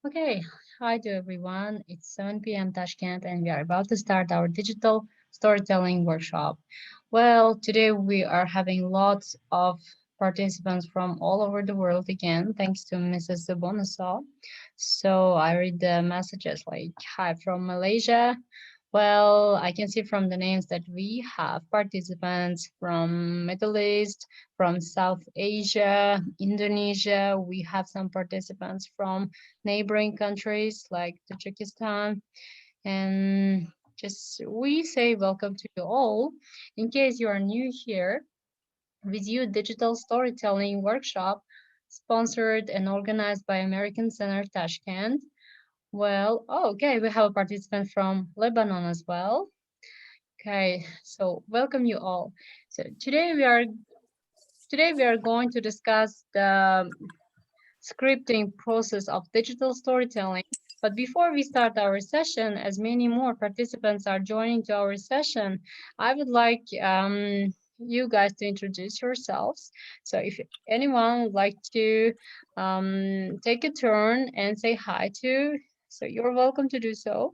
Okay, hi to everyone. It's 7 p.m. Tashkent, and we are about to start our digital storytelling workshop. Well, today we are having lots of participants from all over the world again, thanks to Mrs. Bonasaw. So I read the messages like, hi from Malaysia. Well, I can see from the names that we have participants from Middle East, from South Asia, Indonesia. We have some participants from neighboring countries like Tajikistan. And just we say welcome to you all. In case you are new here, with you digital storytelling workshop sponsored and organized by American Center Tashkent. Well, oh, okay, we have a participant from Lebanon as well. Okay, so welcome you all. So today we are going to discuss the scripting process of digital storytelling. But before we start our session, as many more participants are joining to our session, I would like you guys to introduce yourselves. So if anyone would like to take a turn and say hi to, so you're welcome to do so.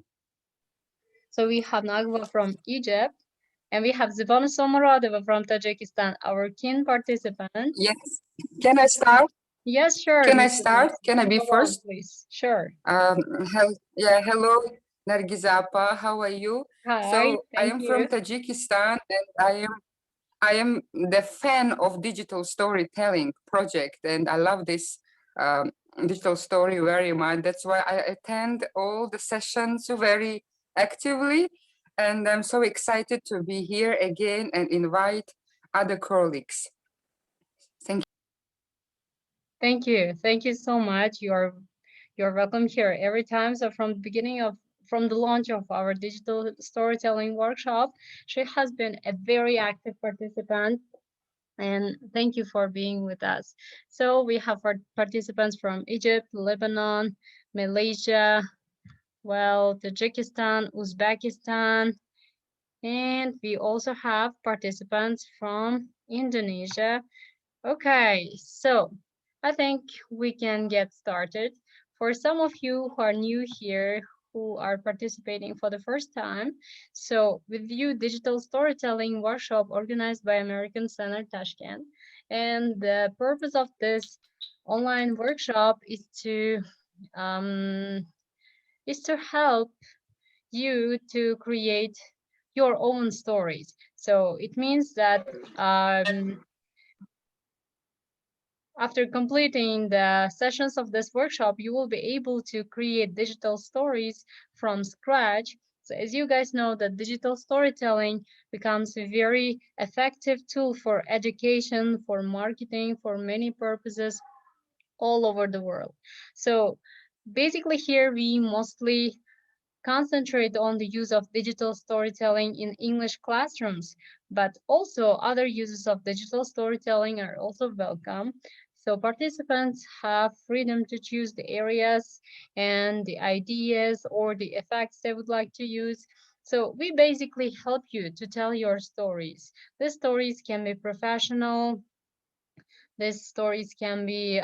So we have Nagwa from Egypt, and we have Zivana Somoradova from Tajikistan, our keen participant. Yes. Can I start? Yes, sure, Can I Mr. start? Can I be Go on, first? please. Sure. Hello, Nargizapa. How are you? Hi, So I thank am from you. Tajikistan, and I am the fan of digital storytelling project, and I love this digital story very much. That's why I attend all the sessions very actively, and I'm so excited to be here again and invite other colleagues. Thank Thank you. Thank you so much. You're welcome here every time. So from the launch of our digital storytelling workshop, she has been a very active participant. And thank you for being with us. So we have our participants from Egypt, Lebanon, Malaysia, well, Tajikistan, Uzbekistan, and we also have participants from Indonesia. Okay, so I think we can get started. For some of you who are new here, who are participating for the first time, so with you digital storytelling workshop organized by American Center Tashkent, and the purpose of this online workshop um, is to help you to create your own stories. So it means that after completing the sessions of this workshop, you will be able to create digital stories from scratch. So as you guys know, that digital storytelling becomes a very effective tool for education, for marketing, for many purposes all over the world. So basically here we mostly concentrate on the use of digital storytelling in English classrooms, but also other uses of digital storytelling are also welcome. So participants have freedom to choose the areas and the ideas or the effects they would like to use. So we basically help you to tell your stories. These stories can be professional. These stories can be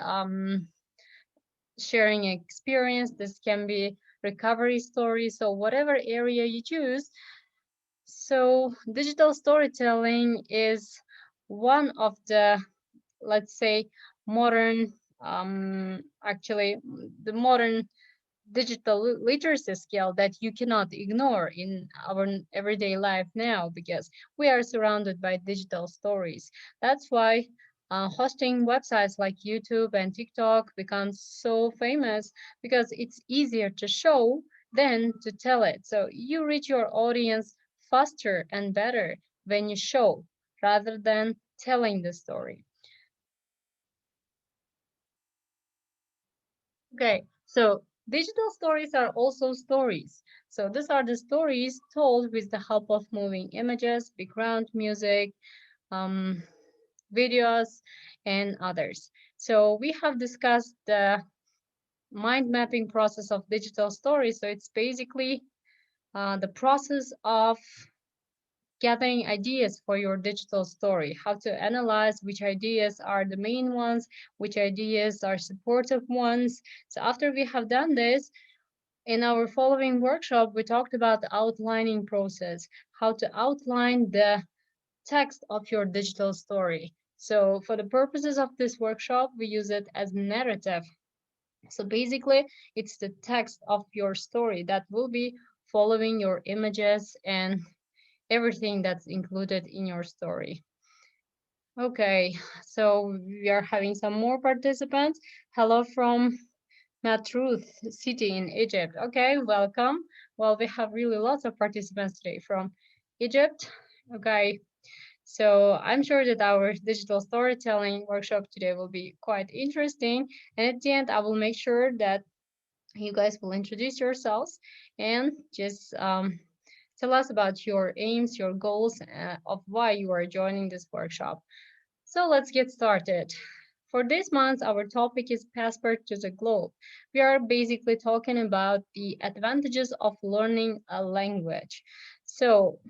sharing experience. This can be recovery stories. So whatever area you choose. So digital storytelling is one of the, let's say, modern, actually, the modern digital literacy skill that you cannot ignore in our everyday life now because we are surrounded by digital stories. That's why hosting websites like YouTube and TikTok becomes so famous because it's easier to show than to tell it. So you reach your audience faster and better when you show rather than telling the story. Okay, so digital stories are also stories. So these are the stories told with the help of moving images, background music, um, videos, and others. So we have discussed the mind mapping process of digital stories. So it's basically the process of gathering ideas for your digital story, how to analyze which ideas are the main ones, which ideas are supportive ones. So after we have done this, in our following workshop, we talked about the outlining process, how to outline the text of your digital story. So for the purposes of this workshop, we use it as narrative. So basically, it's the text of your story that will be following your images and everything that's included in your story. Okay, so we are having some more participants. Hello from Matruth City in Egypt. Okay, welcome. Well, we have really lots of participants today from Egypt. Okay, so I'm sure that our digital storytelling workshop today will be quite interesting. And at the end, I will make sure that you guys will introduce yourselves and just tell us about your aims, your goals, of why you are joining this workshop. So let's get started. For this month, our topic is Passport to the Globe. We are basically talking about the advantages of learning a language. So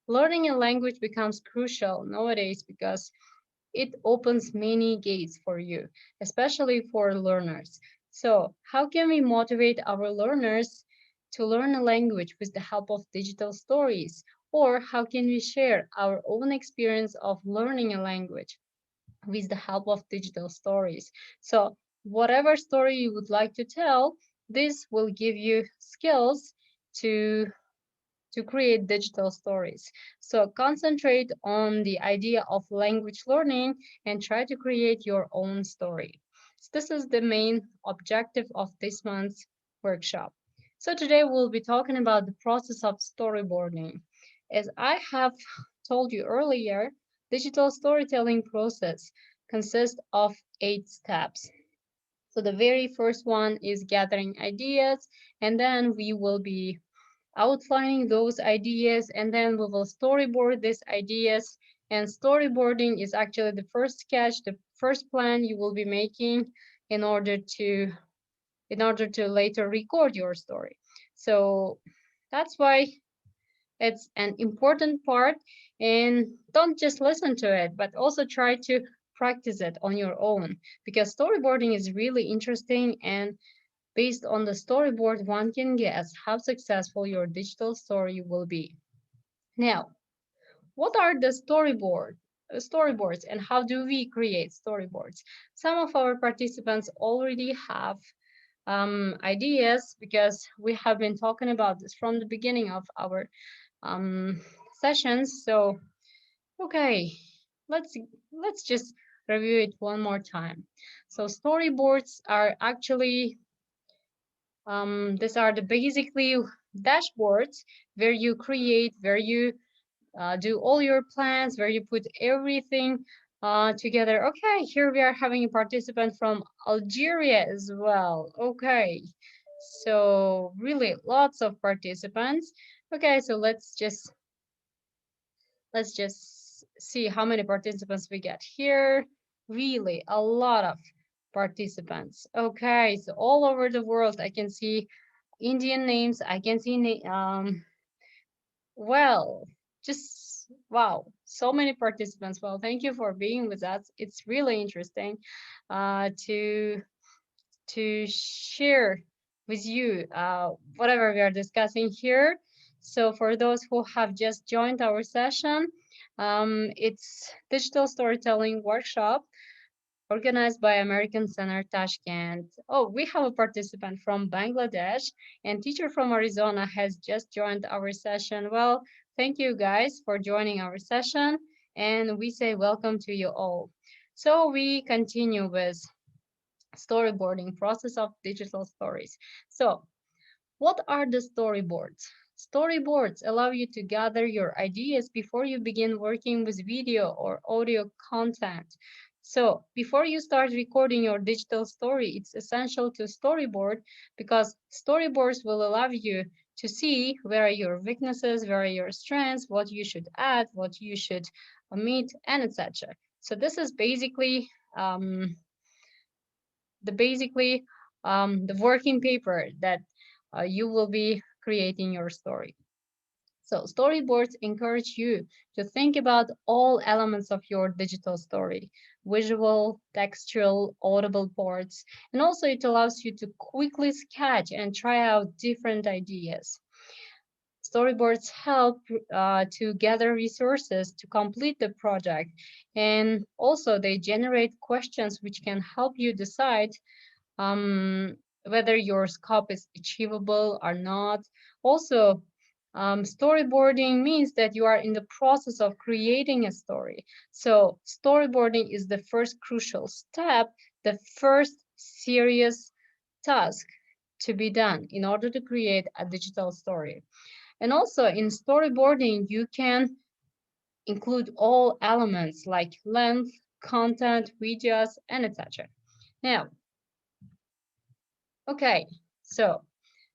learning a language becomes crucial nowadays because it opens many gates for you, especially for learners. So, how can we motivate our learners to learn a language with the help of digital stories? Or how can we share our own experience of learning a language with the help of digital stories? So, whatever story you would like to tell, this will give you skills to create digital stories. So concentrate on the idea of language learning and try to create your own story. So this is the main objective of this month's workshop. So today we'll be talking about the process of storyboarding. As I have told you earlier, digital storytelling process consists of 8 steps. So the very first one is gathering ideas, and then we will be outlining those ideas, and then we will storyboard these ideas. And storyboarding is actually the first sketch, the first plan you will be making in order to later record your story. So that's why it's an important part, and don't just listen to it, but also try to practice it on your own, because storyboarding is really interesting, and based on the storyboard, one can guess how successful your digital story will be. Now, what are the storyboards, and how do we create storyboards? Some of our participants already have ideas, because we have been talking about this from the beginning of our um, sessions. So, okay, let's let's just review it one more time. So storyboards are actually these are the basically dashboards where you create, where you do all your plans, where you put everything together. Okay, here we are having a participant from Algeria as well. Okay, so really lots of participants. Okay, so let's just see how many participants we get here. Really a lot of participants. Okay, so all over the world I can see Indian names. I can see well, just wow, so many participants. Well, thank you for being with us. It's really interesting to share with you whatever we are discussing here. So for those who have just joined our session, it's digital storytelling workshop organized by American Center Tashkent. Oh, we have a participant from Bangladesh, and teacher from Arizona has just joined our session. Well, thank you guys for joining our session, and we say welcome to you all. So we continue with storyboarding process of digital stories. So what are the storyboards? Storyboards allow you to gather your ideas before you begin working with video or audio content. So before you start recording your digital story, it's essential to storyboard, because storyboards will allow you to see where are your weaknesses, where are your strengths, what you should add, what you should omit, and etc. So this is basically um, the working paper that you will be creating your story. So storyboards encourage you to think about all elements of your digital story, visual, textual, audible parts, and also it allows you to quickly sketch and try out different ideas. Storyboards help to gather resources to complete the project, and also they generate questions which can help you decide um, whether your scope is achievable or not. Also, storyboarding means that you are in the process of creating a story. So, storyboarding is the first crucial step, the first serious task to be done in order to create a digital story. And also, in storyboarding, you can include all elements like length, content, videos, and etc. Now, okay, so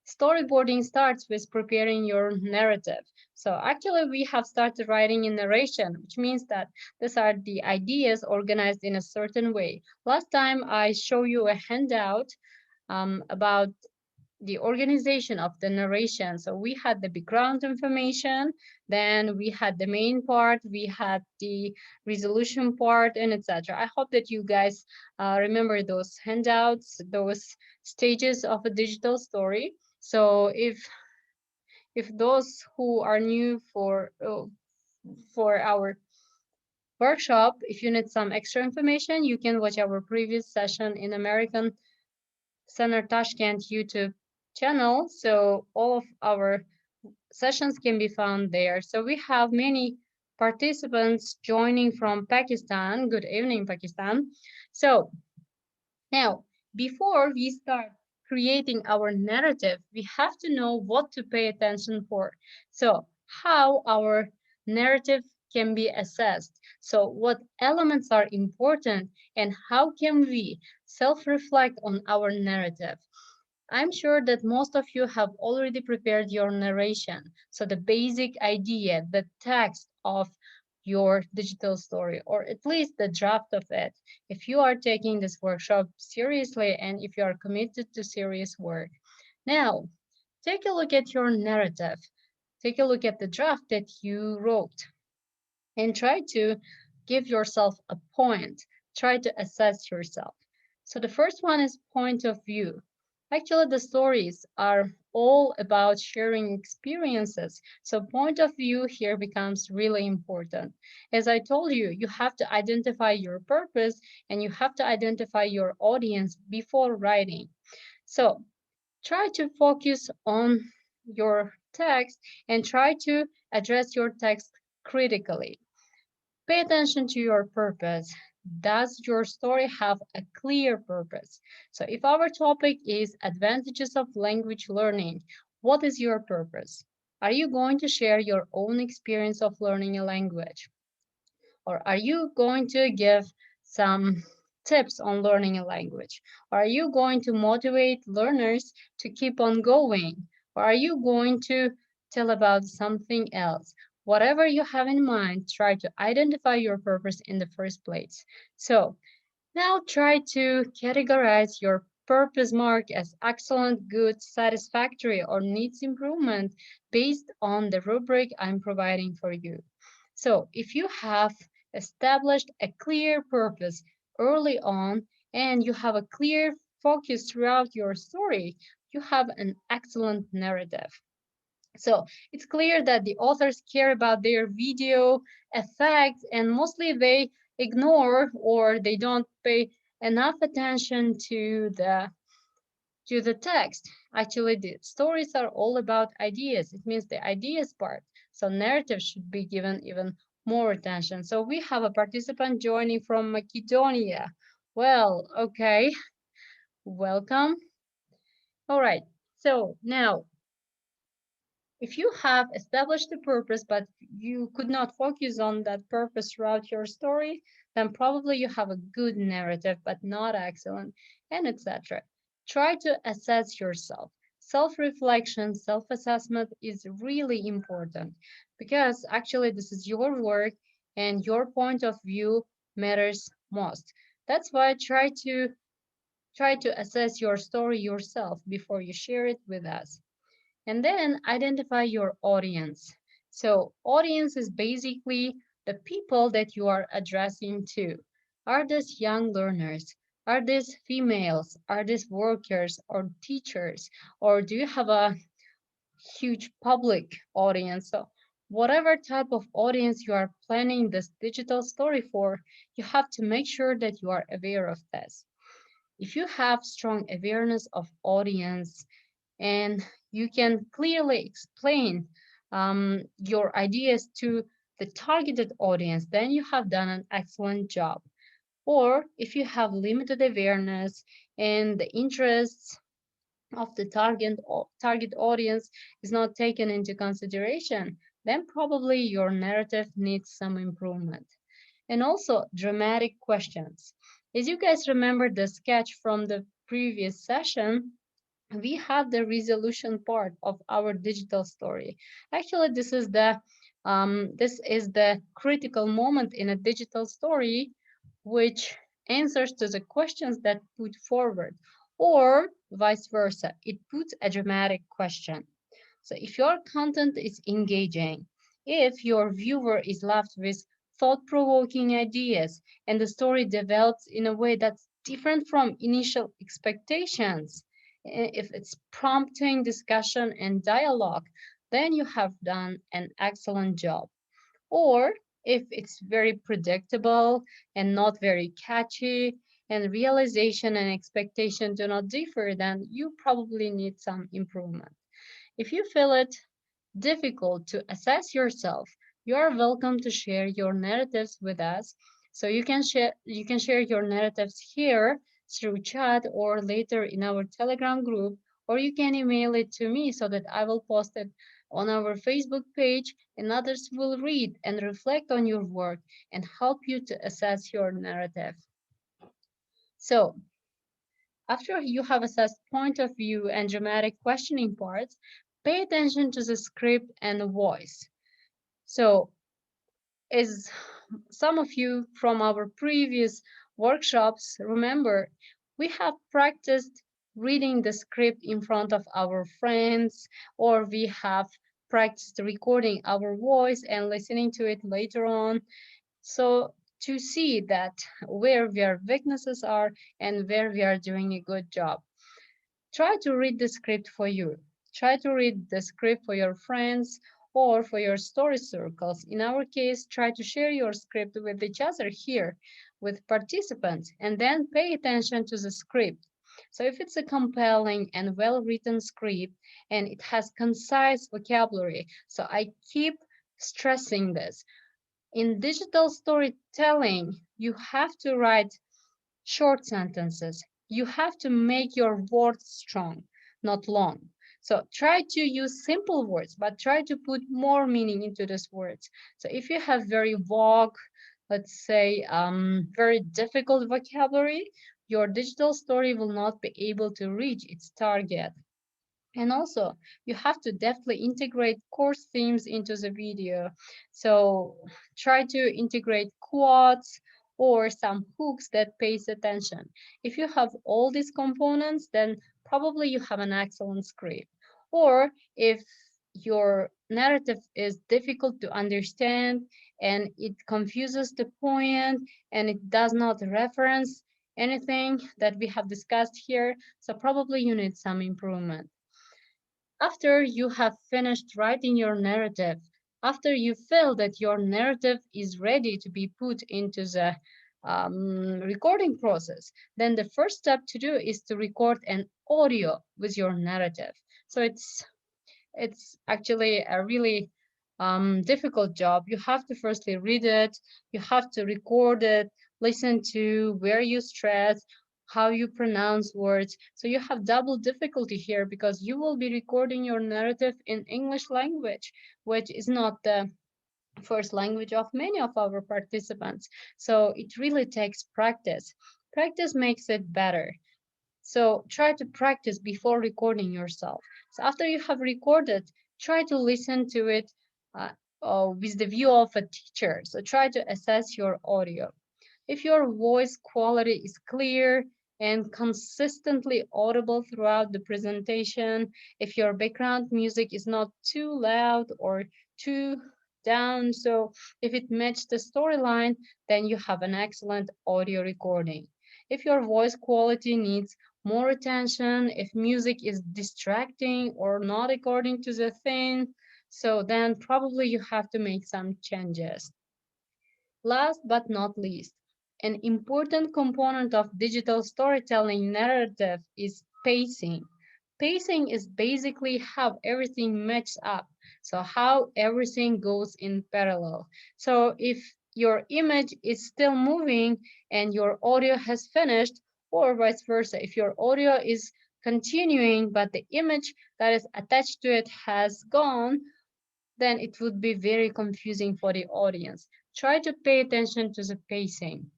storyboarding starts with preparing your narrative. So actually we have started writing in narration, which means that these are the ideas organized in a certain way. Last time I showed you a handout about the organization of the narration. So we had the background information, then we had the main part, we had the resolution part, and etc. I hope that you guys remember those handouts, those stages of a digital story. So if those who are new for our workshop, if you need some extra information, you can watch our previous session in American Center Tashkent YouTube channel. So all of our sessions can be found there. So we have many participants joining from Pakistan. Good evening, Pakistan. So now, before we start creating our narrative, we have to know what to pay attention for. So how our narrative can be assessed. So what elements are important and how can we self-reflect on our narrative? I'm sure that most of you have already prepared your narration. So the basic idea, the text of your digital story, or at least the draft of it. If you are taking this workshop seriously and if you are committed to serious work. Now, take a look at your narrative. Take a look at the draft that you wrote and try to give yourself a point. Try to assess yourself. So the first one is point of view. Actually, the stories are all about sharing experiences. So point of view here becomes really important. As I told you, you have to identify your purpose and you have to identify your audience before writing. So try to focus on your text and try to address your text critically. Pay attention to your purpose. Does your story have a clear purpose? So if our topic is advantages of language learning, what is your purpose? Are you going to share your own experience of learning a language? Or are you going to give some tips on learning a language? Or are you going to motivate learners to keep on going? Or are you going to tell about something else? Whatever you have in mind, try to identify your purpose in the first place. So now try to categorize your purpose mark as excellent, good, satisfactory, or needs improvement based on the rubric I'm providing for you. So if you have established a clear purpose early on and you have a clear focus throughout your story, you have an excellent narrative. So it's clear that the authors care about their video effects and mostly they ignore or they don't pay enough attention to the text. Actually, the stories are all about ideas. It means the ideas part. So narrative should be given even more attention. So we have a participant joining from Macedonia. Well, okay, welcome. All right. So now if you have established a purpose, but you could not focus on that purpose throughout your story, then probably you have a good narrative, but not excellent, and etc. Try to assess yourself. Self-reflection, self-assessment is really important because actually this is your work and your point of view matters most. That's why try to assess your story yourself before you share it with us. And then identify your audience. So audience is basically the people that you are addressing to. Are these young learners? Are these females? Are these workers or teachers? Or do you have a huge public audience? So whatever type of audience you are planning this digital story for, you have to make sure that you are aware of this. If you have strong awareness of audience and you can clearly explain your ideas to the targeted audience, then you have done an excellent job. Or if you have limited awareness and the interests of the target audience is not taken into consideration, then probably your narrative needs some improvement. And also dramatic questions. As you guys remember the sketch from the previous session, we have the resolution part of our digital story. Actually, this is the critical moment in a digital story, which answers to the questions that put forward, or vice versa. It puts a dramatic question. So if your content is engaging, if your viewer is left with thought-provoking ideas and the story develops in a way that's different from initial expectations, if it's prompting discussion and dialogue, then you have done an excellent job. Or if it's very predictable and not very catchy, and realization and expectation do not differ, then you probably need some improvement. If you feel it difficult to assess yourself, you are welcome to share your narratives with us. So you can share your narratives here through chat or later in our Telegram group, or you can email it to me so that I will post it on our Facebook page and others will read and reflect on your work and help you to assess your narrative. So after you have assessed point of view and dramatic questioning parts, pay attention to the script and the voice. So, as some of you from our previous workshops remember, we have practiced reading the script in front of our friends, or we have practiced recording our voice and listening to it later on. So, to see that where our weaknesses are and where we are doing a good job. Try to read the script for you. Try to read the script for your friends or for your story circles. In our case, try to share your script with each other here with participants and then pay attention to the script. So if it's a compelling and well-written script and it has concise vocabulary, so I keep stressing this. In digital storytelling, you have to write short sentences. You have to make your words strong, not long. So try to use simple words, but try to put more meaning into these words. So if you have very vague, let's say, very difficult vocabulary, your digital story will not be able to reach its target. And also, you have to deftly integrate course themes into the video. So try to integrate quotes or some hooks that pays attention. If you have all these components, then probably you have an excellent script. Or if your narrative is difficult to understand and it confuses the point and it does not reference anything that we have discussed here, so probably you need some improvement. After you have finished writing your narrative, after you feel that your narrative is ready to be put into the recording process, then the first step to do is to record an audio with your narrative. So it's actually a really difficult job. You have to firstly read it, you have to record it, listen to where you stress, how you pronounce words. So you have double difficulty here because you will be recording your narrative in English language, which is not the first language of many of our participants. So it really takes practice. Practice makes it better. So try to practice before recording yourself. So after you have recorded, try to listen to it uh, with the view of a teacher. So try to assess your audio. If your voice quality is clear and consistently audible throughout the presentation, if your background music is not too loud or two down. So if it matches the storyline, then you have an excellent audio recording. If your voice quality needs more attention, if music is distracting or not according to the thing, so then probably you have to make some changes. Last but not least, an important component of digital storytelling narrative is pacing. Pacing is basically how everything matches up, so how everything goes in parallel. So if your image is still moving and your audio has finished, or vice versa, if your audio is continuing but the image that is attached to it has gone, then it would be very confusing for the audience. Try to pay attention to the pacing.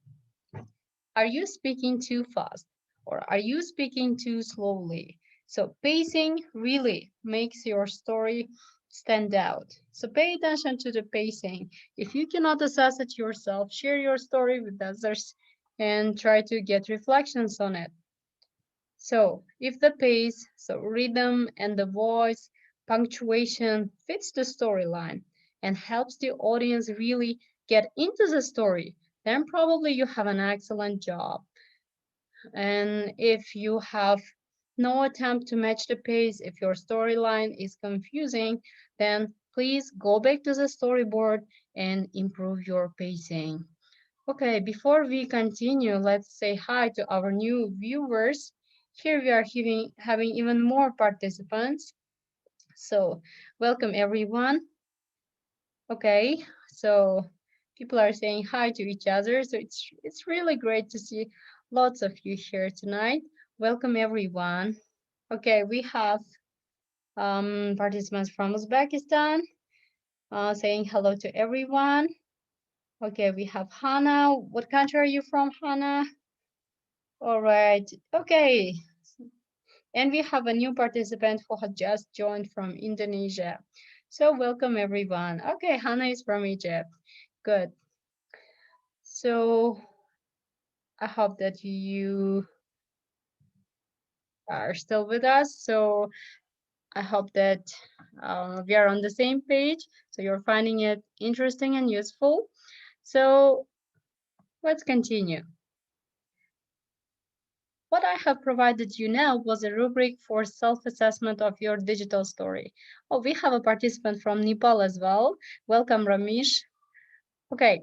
Are you speaking too fast or are you speaking too slowly? So pacing really makes your story stand out. So pay attention to the pacing. If you cannot assess it yourself, share your story with others and try to get reflections on it. So if the pace, so rhythm and the voice, punctuation fits the storyline and helps the audience really get into the story, then probably you have an excellent job. And if you have no attempt to match the pace, if your storyline is confusing, then please go back to the storyboard and improve your pacing. Okay, before we continue, let's say hi to our new viewers. Here we are having even more participants. So welcome everyone. Okay, so people are saying hi to each other. So it's really great to see lots of you here tonight. Welcome everyone. Okay, we have participants from Uzbekistan saying hello to everyone. Okay, we have Hannah. What country are you from, Hannah? All right. Okay. And we have a new participant who has just joined from Indonesia. So welcome everyone. Okay, Hannah is from Egypt. Good. So I hope that you are still with us. So I hope that we are on the same page. So you're finding it interesting and useful. So let's continue. What I have provided you now was a rubric for self-assessment of your digital story. Oh, we have a participant from Nepal as well. Welcome, Ramesh. Okay,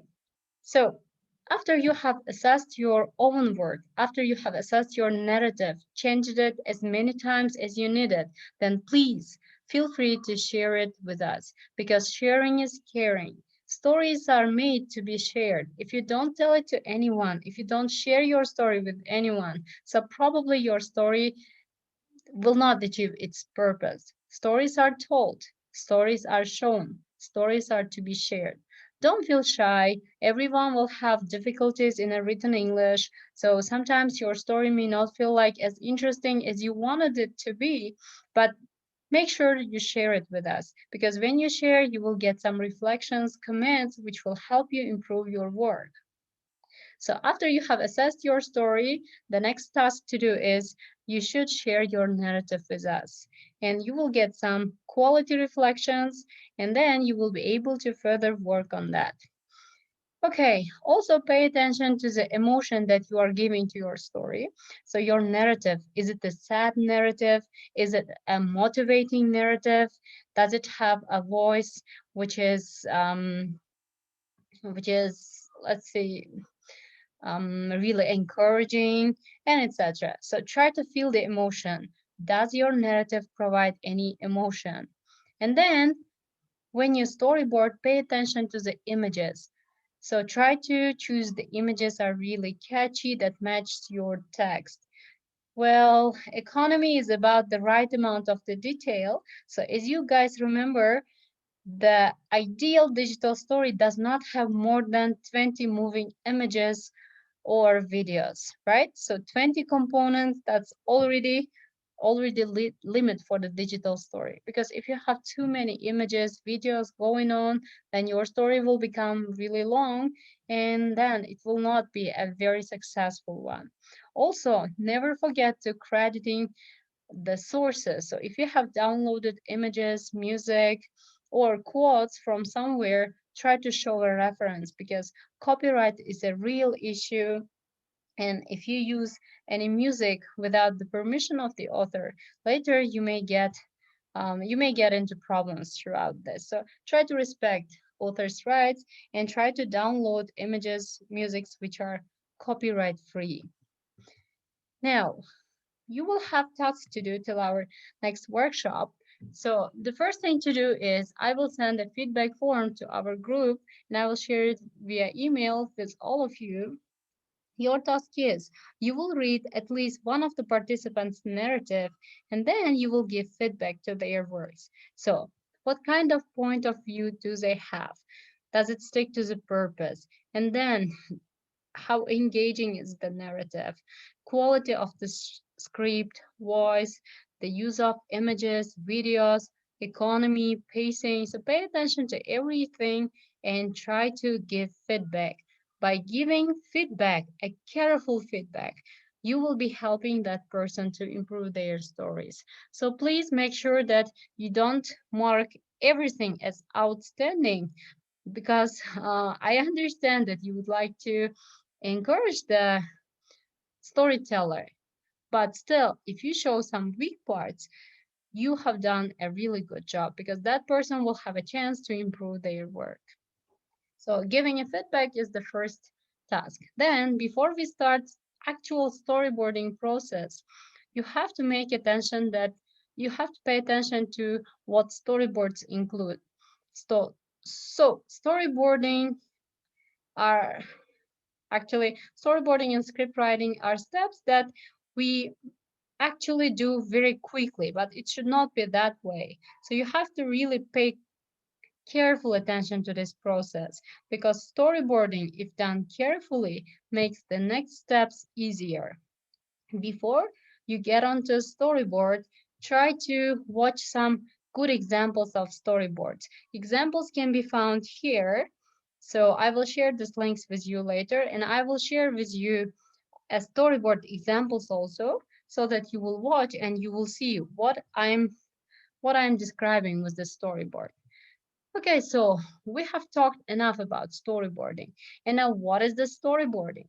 so after you have assessed your own work, after you have assessed your narrative, changed it as many times as you need it, then please feel free to share it with us because sharing is caring. Stories are made to be shared. If you don't tell it to anyone, if you don't share your story with anyone, so probably your story will not achieve its purpose. Stories are told, stories are shown, stories are to be shared. Don't feel shy. Everyone will have difficulties in a written English, so sometimes your story may not feel like as interesting as you wanted it to be, but make sure you share it with us because when you share, you will get some reflections, comments, which will help you improve your work. So after you have assessed your story, the next task to do is you should share your narrative with us. And you will get some quality reflections, and then you will be able to further work on that. Okay, also pay attention to the emotion that you are giving to your story. So your narrative, is it a sad narrative? Is it a motivating narrative? Does it have a voice which is let's see really encouraging, and etc. So try to feel the emotion. Does your narrative provide any emotion? And then when you storyboard, pay attention to the images. So try to choose the images are really catchy that match your text. Well, economy is about the right amount of the detail. So as you guys remember, the ideal digital story does not have more than 20 moving images or videos, right? So 20 components, that's already limit for the digital story. Because if you have too many images, videos going on, then your story will become really long and then it will not be a very successful one. Also, never forget to crediting the sources. So if you have downloaded images, music, or quotes from somewhere, try to show a reference because copyright is a real issue. And if you use any music without the permission of the author, later you may get into problems throughout this. So try to respect authors' rights and try to download images, musics which are copyright free. Now, you will have tasks to do till our next workshop. So the first thing to do is I will send a feedback form to our group and I will share it via email with all of you. Your task is you will read at least one of the participants' narrative and then you will give feedback to their works. So, what kind of point of view do they have? Does it stick to the purpose? And then, how engaging is the narrative? Quality of the script, voice, the use of images, videos, economy, pacing. So pay attention to everything and try to give feedback. By giving feedback, a careful feedback, you will be helping that person to improve their stories. So please make sure that you don't mark everything as outstanding because I understand that you would like to encourage the storyteller. But still, if you show some weak parts, you have done a really good job because that person will have a chance to improve their work. So giving a feedback is the first task. Then before we start actual storyboarding process, you have to make attention that you have to pay attention to what storyboards include. So storyboarding are actually storyboarding and script writing are steps that we actually do very quickly, but it should not be that way. So you have to really pay careful attention to this process because storyboarding, if done carefully, makes the next steps easier. Before you get onto a storyboard, try to watch some good examples of storyboards. Examples can be found here. So I will share these links with you later, and I will share with you a storyboard examples also, so that you will watch and you will see what I'm describing with the storyboard. Okay, so we have talked enough about storyboarding. And now what is the storyboarding?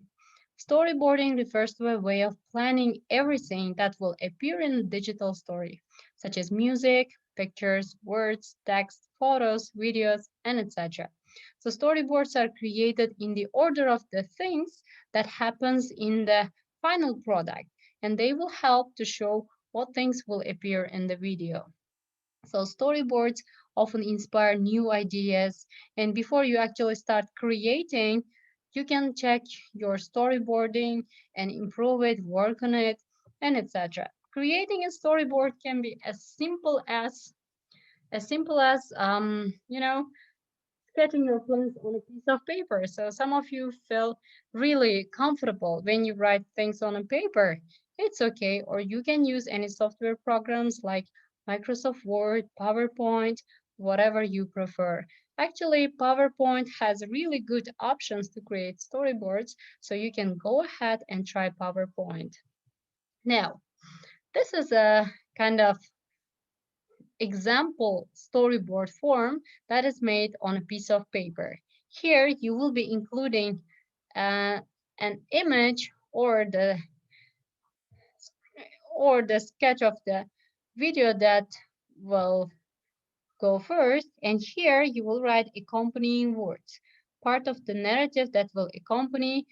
Storyboarding refers to a way of planning everything that will appear in a digital story, such as music, pictures, words, text, photos, videos, and etc. So storyboards are created in the order of the things that happens in the final product, and they will help to show what things will appear in the video. So storyboards often inspire new ideas, and before you actually start creating, you can check your storyboarding and improve it, work on it, and etc. Creating a storyboard can be as simple as sketching your plans on a piece of paper. So some of you feel really comfortable when you write things on a paper. It's okay, or you can use any software programs like Microsoft Word, PowerPoint, whatever you prefer. Actually, PowerPoint has really good options to create storyboards, so you can go ahead and try PowerPoint. Now, this is a kind of example storyboard form that is made on a piece of paper. Here you will be including uh, an image or the sketch of the video that will go first, and here you will write accompanying words, part of the narrative that will accompany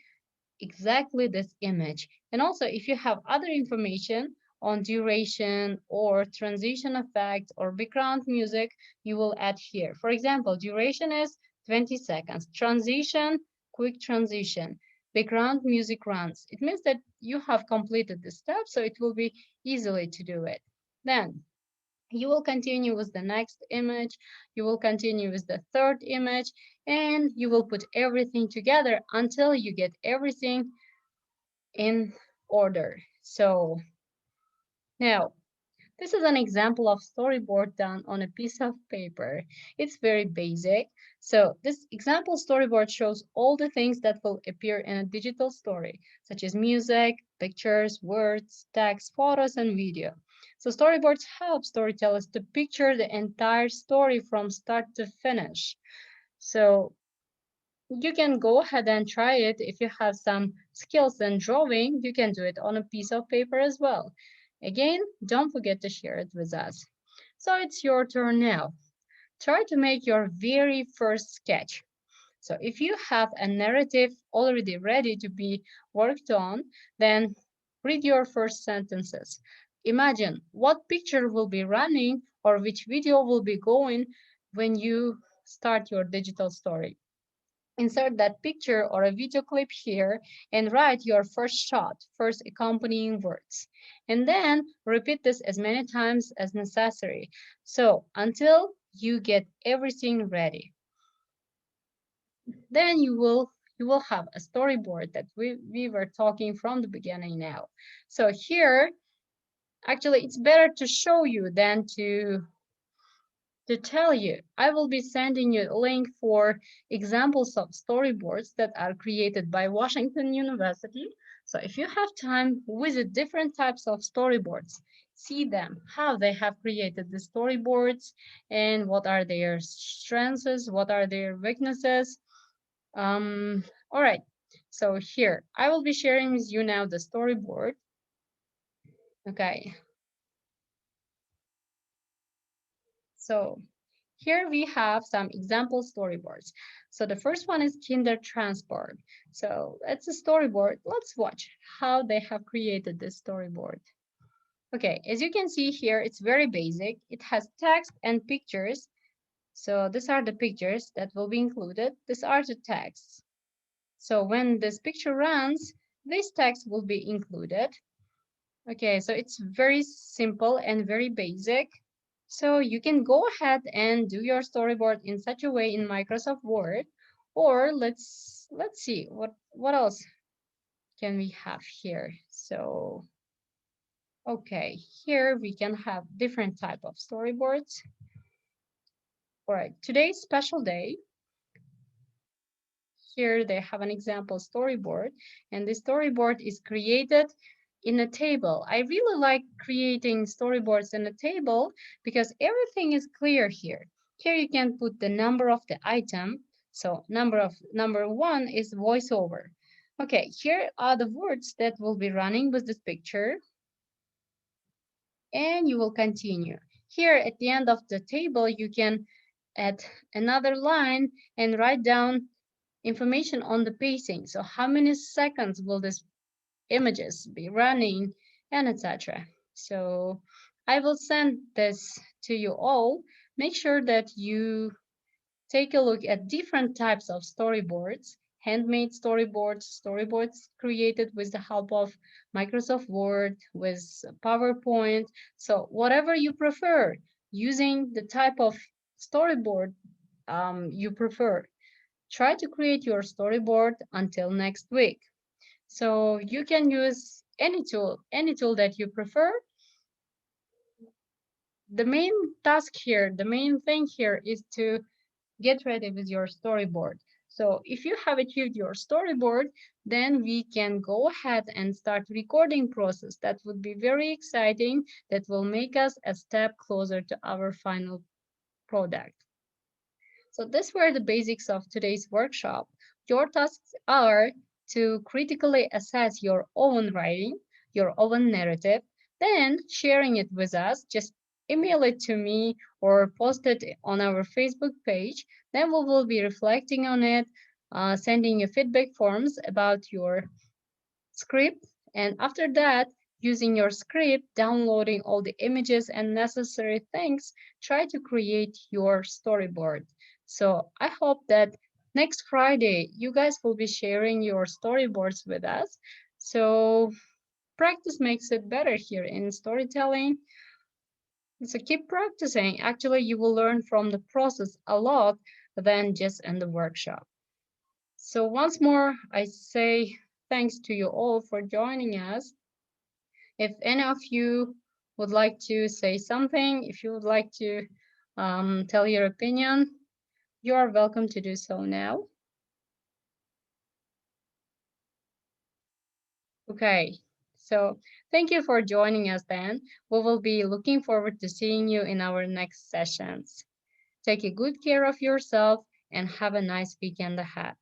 exactly this image. And also, if you have other information on duration or transition effects or background music, you will add here. For example, duration is 20 seconds. Transition, quick transition. Background music runs. It means that you have completed the step, so it will be easily to do it. Then you will continue with the next image, you will continue with the third image, and you will put everything together until you get everything in order. So now, this is an example of storyboard done on a piece of paper. It's very basic. So this example storyboard shows all the things that will appear in a digital story, such as music, pictures, words, text, photos, and video. So storyboards help storytellers to picture the entire story from start to finish. So you can go ahead and try it. If you have some skills in drawing, you can do it on a piece of paper as well. Again, don't forget to share it with us. So it's your turn now. Try to make your very first sketch. So if you have a narrative already ready to be worked on, then read your first sentences. Imagine what picture will be running or which video will be going when you start your digital story. Insert that picture or a video clip here and write your first shot, first accompanying words. And then repeat this as many times as necessary. So until you get everything ready. Then you will have a storyboard that we were talking from the beginning now. So here, actually, it's better to show you than to tell you. I will be sending you a link for examples of storyboards that are created by Washington University. So if you have time, visit different types of storyboards. See them, how they have created the storyboards, and what are their strengths, what are their weaknesses. All right, so here, I will be sharing with you now the storyboard. Okay, so here we have some example storyboards. So the first one is Kinder Transport. So it's a storyboard. Let's watch how they have created this storyboard. Okay, as you can see here, it's very basic. It has text and pictures. So these are the pictures that will be included. These are the texts. So when this picture runs, this text will be included. Okay, so it's very simple and very basic. So you can go ahead and do your storyboard in such a way in Microsoft Word, or let's see what else can we have here. So okay, here we can have different type of storyboards. All right, today's special day. Here they have an example storyboard, and this storyboard is created in a table. I really like creating storyboards in a table because everything is clear here. Here you can put the number of the item. So number one is voiceover. Okay, here are the words that will be running with this picture, and you will continue. Here at the end of the table, you can add another line and write down information on the pacing. So how many seconds will this images be running and etc. So I will send this to you all. Make sure that you take a look at different types of storyboards, handmade storyboards, storyboards created with the help of Microsoft Word, with PowerPoint. So whatever you prefer, using the type of storyboard you prefer. Try to create your storyboard until next week. So you can use any tool that you prefer. The main task here, the main thing here is to get ready with your storyboard. So if you have achieved your storyboard, then we can go ahead and start recording process. That would be very exciting. That will make us a step closer to our final product. So these were the basics of today's workshop. Your tasks are to critically assess your own writing, your own narrative, then sharing it with us. Just email it to me or post it on our Facebook page. Then we will be reflecting on it, sending you feedback forms about your script. And after that, using your script, downloading all the images and necessary things, try to create your storyboard. So I hope that next Friday, you guys will be sharing your storyboards with us. So practice makes it better here in storytelling. So keep practicing. Actually, you will learn from the process a lot than just in the workshop. So once more, I say thanks to you all for joining us. If any of you would like to say something, if you would like to tell your opinion, you are welcome to do so now. Okay, So thank you for joining us then. We will be looking forward to seeing you in our next sessions. Take a good care of yourself and have a nice weekend ahead.